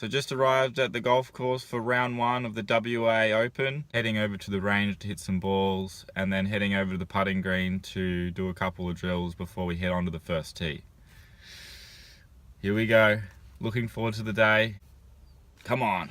So just arrived at the golf course for round 1 of the WA Open. Heading over to the range to hit some balls and then heading over to the putting green to do a couple of drills before we head on to the first tee. Here we go. Looking forward to the day. Come on.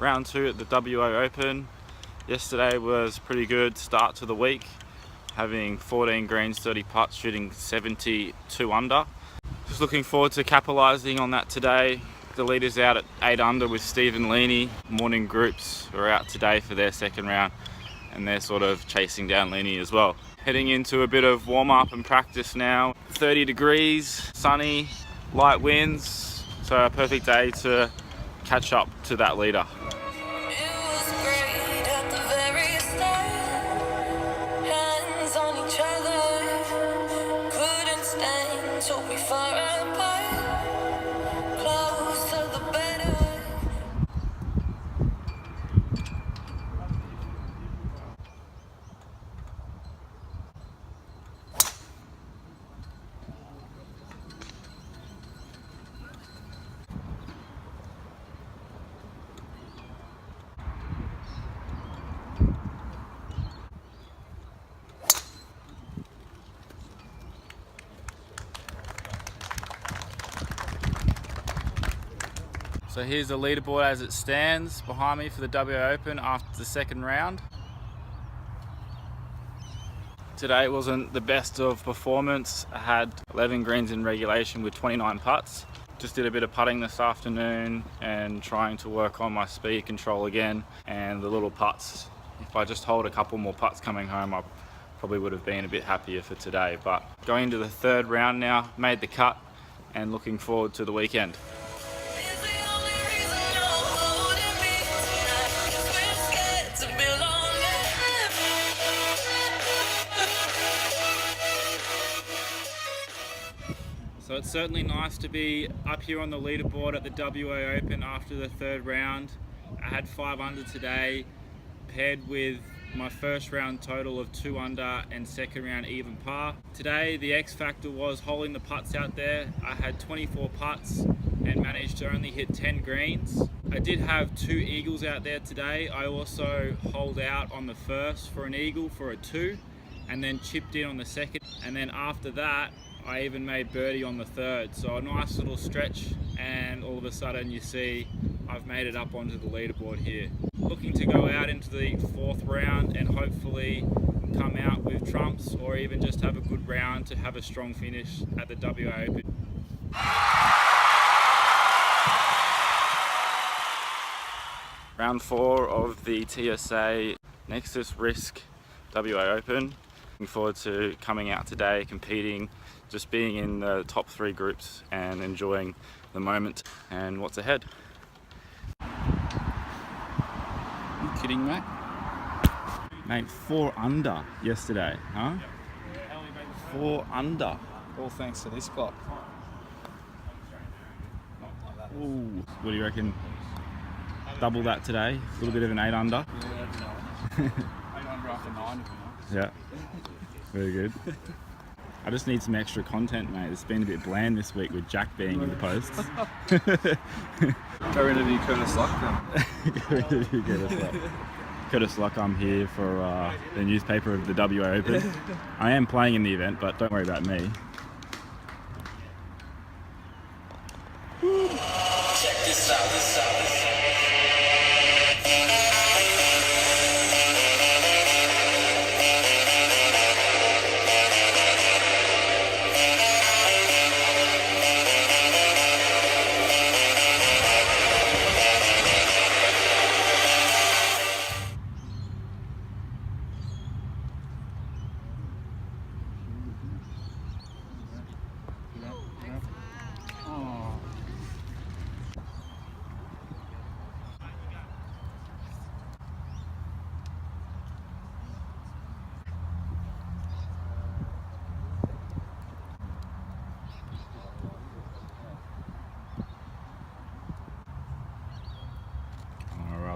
Round 2 at the WA Open. Yesterday was pretty good start to the week, having 14 greens, 30 putts, shooting 72 under. Just looking forward to capitalising on that today. The leaders out at 8 under with Steve and Leaney. Morning groups are out today for their second round and they're sort of chasing down Leaney as well. Heading into a bit of warm up and practice now. 30 degrees, sunny, light winds, so a perfect day to catch up to that leader. So here's the leaderboard as it stands behind me for the WA Open after the second round. Today wasn't the best of performance. I had 11 greens in regulation with 29 putts. Just did a bit of putting this afternoon and trying to work on my speed control again and the little putts. If I just hold a couple more putts coming home, I probably would have been a bit happier for today. But going into the third round now, made the cut and looking forward to the weekend. So it's certainly nice to be up here on the leaderboard at the WA Open after the third round. I had 5 under today, paired with my first round total of 2 under and second round even par. Today the X factor was holding the putts out there. I had 24 putts and managed to only hit 10 greens. I did have 2 eagles out there today. I also holed out on the first for an eagle for a 2 and then chipped in on the second, and then after that I even made birdie on the third. So a nice little stretch, and all of a sudden you see I've made it up onto the leaderboard here. Looking to go out into the 4th round and hopefully come out with trumps or even just have a good round to have a strong finish at the WA Open. Round 4 of the TSA Nexus Risk WA Open. Looking forward to coming out today, competing, just being in the top 3 groups and enjoying the moment and what's ahead. Are you kidding, mate? Mate, 4 under yesterday, huh? 4 under. All thanks to this clock. Ooh, what do you reckon? Double that today? A little bit of an 8 under? Yeah, 8 under after 9. Yeah, very good. I just need some extra content, mate. It's been a bit bland this week with Jack being in the posts. Go interview Curtis Luck then. Go interview Curtis Luck. Curtis Luck, I'm here for the newspaper of the WA Open. I am playing in the event, but don't worry about me. Check this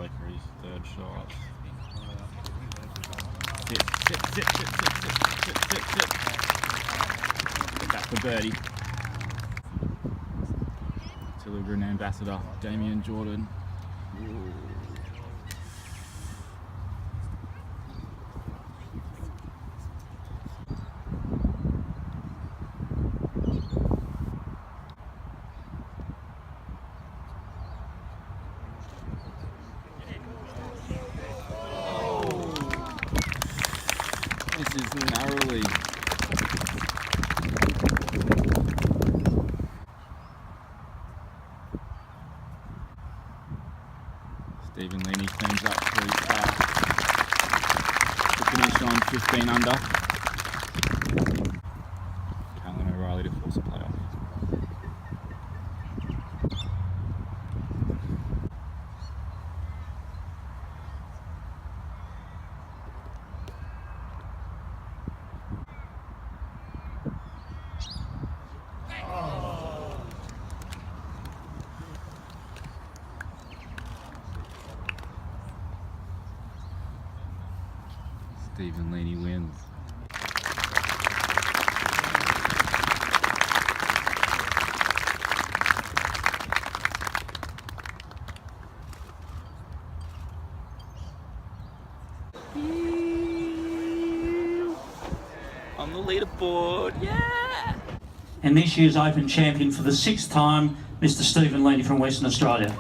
For his third shot. Sit. Get that for birdie. Telegram ambassador, Damien Jordan. This is narrowly. Stephen Leaney cleans up for his to finish on 15 under. Callan O'Reilly to force a playoff. Stephen Leaney wins. On the leaderboard, yeah! And this year's Open champion for the 6th time, Mr. Stephen Leaney from Western Australia.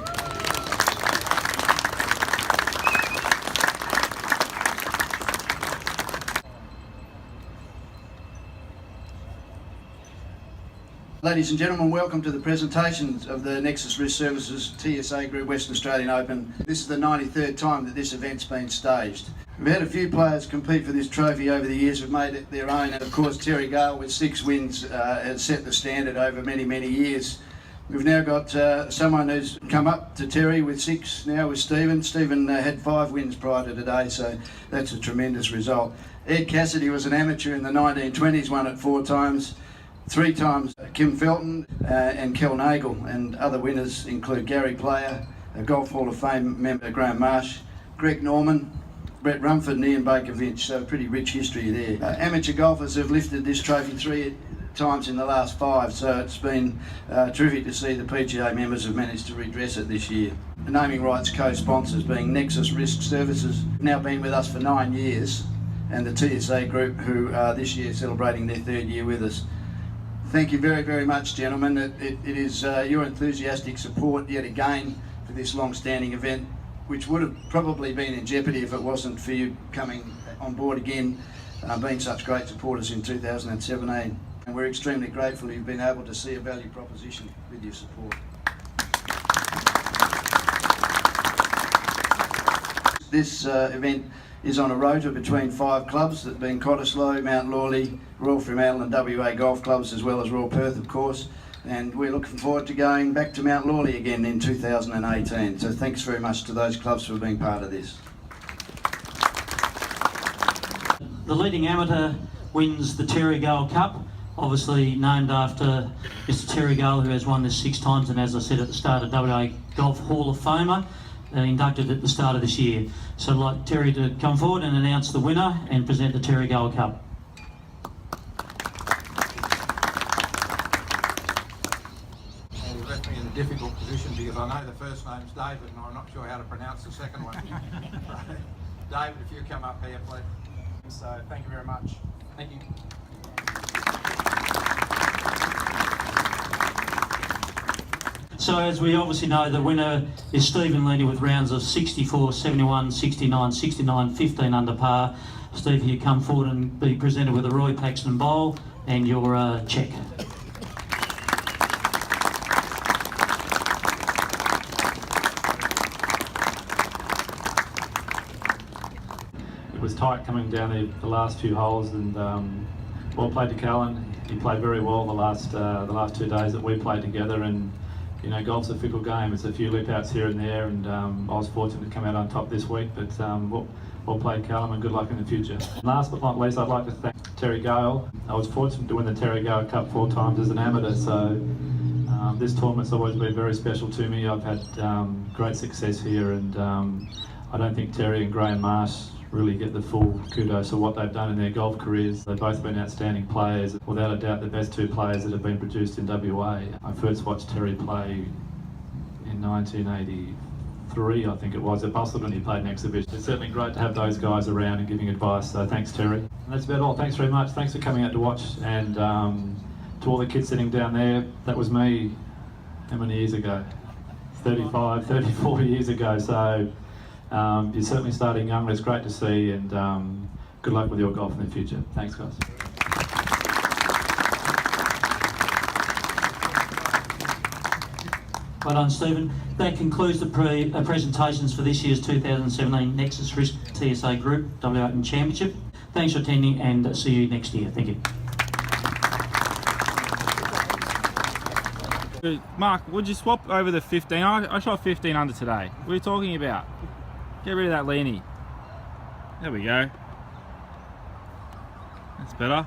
Ladies and gentlemen, welcome to the presentation of the Nexus Risk Services TSA Group Western Australian Open. This is the 93rd time that this event's been staged. We've had a few players compete for this trophy over the years who've made it their own, and of course Terry Gale with 6 wins has set the standard over many, many years. We've now got someone who's come up to Terry with 6 now with Stephen. Stephen had 5 wins prior to today, so that's a tremendous result. Ed Cassidy was an amateur in the 1920s, won it 4 times. 3 times Kim Felton and Kel Nagel, and other winners include Gary Player, a Golf Hall of Fame member Graham Marsh, Greg Norman, Brett Rumford and Ian Baker-Vinch, so a pretty rich history there. Amateur golfers have lifted this trophy 3 times in the last 5, so it's been terrific to see the PGA members have managed to redress it this year. The naming rights co-sponsors being Nexus Risk Services, now been with us for 9 years, and the TSA Group, who are this year celebrating their 3rd year with us. Thank you very, very much, gentlemen. It is your enthusiastic support yet again for this long-standing event, which would have probably been in jeopardy if it wasn't for you coming on board again, being such great supporters in 2017. And we're extremely grateful you've been able to see a value proposition with your support. This event is on a rota between 5 clubs, that being Cottesloe, Mount Lawley, Royal Fremantle and WA Golf Clubs, as well as Royal Perth, of course. And we're looking forward to going back to Mount Lawley again in 2018. So thanks very much to those clubs for being part of this. The leading amateur wins the Terry Gale Cup, obviously named after Mr. Terry Gale, who has won this 6 times, and as I said at the start, a WA Golf Hall of Famer, inducted at the start of this year. So I'd like Terry to come forward and announce the winner and present the Terry Gale Cup. You left me in a difficult position because I know the first name's David and I'm not sure how to pronounce the second one. David, if you come up here, please. So thank you very much. Thank you. So as we obviously know, the winner is Stephen Leaney with rounds of 64, 71, 69, 69, 15 under par. Steve, you come forward and be presented with a Roy Paxton bowl and your cheque. It was tight coming down the last few holes, and well played to Callan. He played very well the last 2 days that we played together, and you know, golf's a fickle game. It's a few lip outs here and there, and I was fortunate to come out on top this week, but well played, Callum, and good luck in the future. Last but not least, I'd like to thank Terry Gale. I was fortunate to win the Terry Gale Cup 4 times as an amateur, so this tournament's always been very special to me. I've had great success here, and I don't think Terry and Graham Marsh really get the full kudos for what they've done in their golf careers. They've both been outstanding players, without a doubt the best 2 players that have been produced in WA. I first watched Terry play in 1983, I think it was, at Busselton. He played an exhibition. It's certainly great to have those guys around and giving advice, so thanks, Terry. And that's about all. Thanks very much. Thanks for coming out to watch, and to all the kids sitting down there, that was me, how many years ago? 35, 34 years ago, so you're certainly starting young. It's great to see, and good luck with your golf in the future. Thanks, guys. Well done, Stephen. That concludes the presentations for this year's 2017 Nexus Risk TSA Group WA Open Championship. Thanks for attending, and see you next year. Thank you. Mark, would you swap over the 15? I shot 15 under today. What are you talking about? Get rid of that Leaney. There we go. That's better.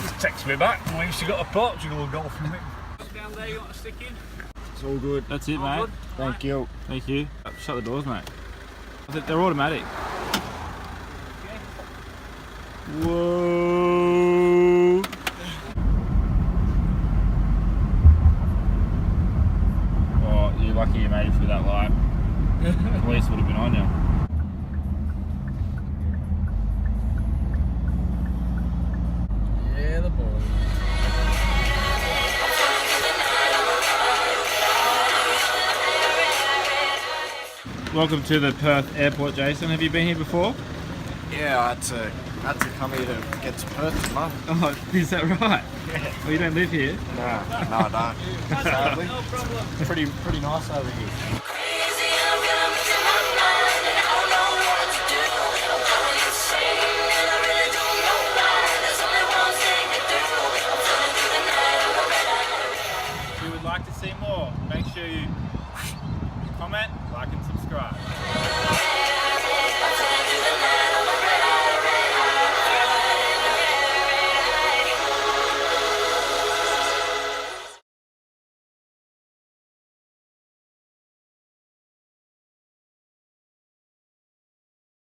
Just text me back and we've got a Portugal golf in it. Down there, you want to stick in? It's all good. That's it, mate. Good. Thank you. Thank you. Shut the doors, mate. They're automatic. Whoa. Oh, you're lucky you made it through that light. Police would have been on you. Yeah, the boys. Welcome to the Perth Airport, Jason. Have you been here before? Yeah, I had to come here to get to Perth tomorrow. Oh, is that right? Yeah. Well, you don't live here? No, I don't. Sadly. It's pretty nice over here.